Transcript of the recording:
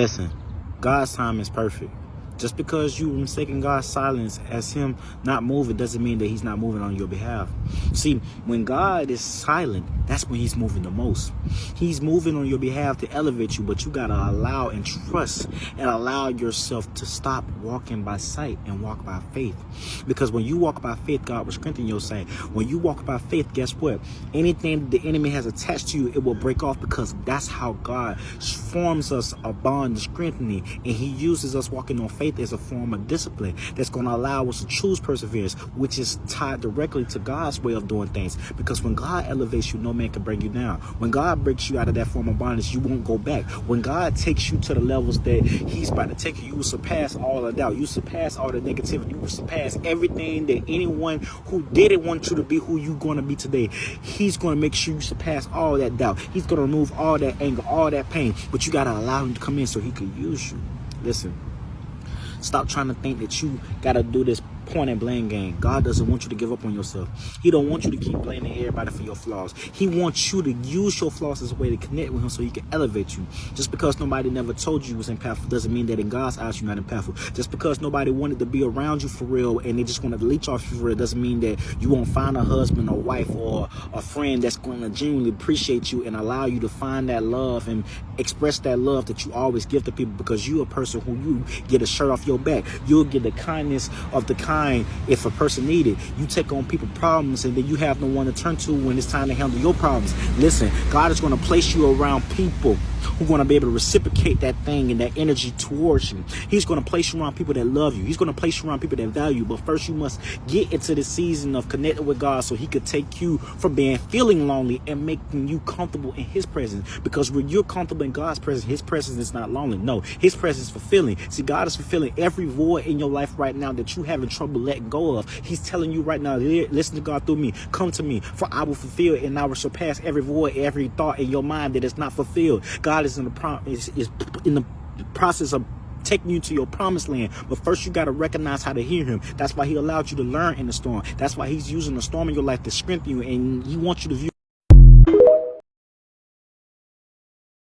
Listen, God's time is perfect. Just because you mistaken God's silence as him not moving doesn't mean that he's not moving on your behalf. See, when God is silent, that's when he's moving the most. He's moving on your behalf to elevate you, but you got to allow and trust and allow yourself to stop walking by sight and walk by faith. Because when you walk by faith, God will strengthen your sight. When you walk by faith, guess what? Anything the enemy has attached to you, it will break off, because that's how God forms us a bond of strengthening, and he uses us walking on faith as a form of discipline that's going to allow us to choose perseverance, which is tied directly to God's way of doing things. Because when God elevates you, no man can bring you down. When God breaks you out of that form of bondage, you won't go back. When God takes you to the levels that he's about to take you, you will surpass all the doubt. You surpass all the negativity. You will surpass everything that anyone who didn't want you to be who you're going to be today. He's going to make sure you surpass all that doubt. He's going to remove all that anger, all that pain. But you got to allow him to come in so he can use you. Listen. Stop trying to think that you got to do this point and blame game. God doesn't want you to give up on yourself. He don't want you to keep blaming everybody for your flaws. He wants you to use your flaws as a way to connect with him so he can elevate you. Just because nobody never told you was impactful doesn't mean that in God's eyes you're not impactful. Just because nobody wanted to be around you for real and they just wanted to leech off you for real doesn't mean that you won't find a husband or wife or a friend that's going to genuinely appreciate you and allow you to find that love and express that love that you always give to people, because you're a person who you get a shirt off your back. You'll get the kindness of the kind if a person needed. You take on people's problems and then you have no one to turn to when it's time to handle your problems. Listen, God is going to place you around people who are going to be able to reciprocate that thing and that energy towards you. He's going to place you around people that love you. He's going to place you around people that value you. But first you must get into the season of connecting with God so he could take you from feeling lonely and making you comfortable in his presence. Because when you're comfortable in God's presence, his presence is not lonely. No, his presence is fulfilling. See, God is fulfilling every void in your life right now that you having trouble letting go of. He's telling you right now, listen to God through me. Come to me, for I will fulfill and I will surpass every void, every thought in your mind that is not fulfilled. God is in the process of taking you to your promised land. But first you got to recognize how to hear him. That's why he allowed you to learn in the storm. That's why he's using the storm in your life to strengthen you, and he wants you to view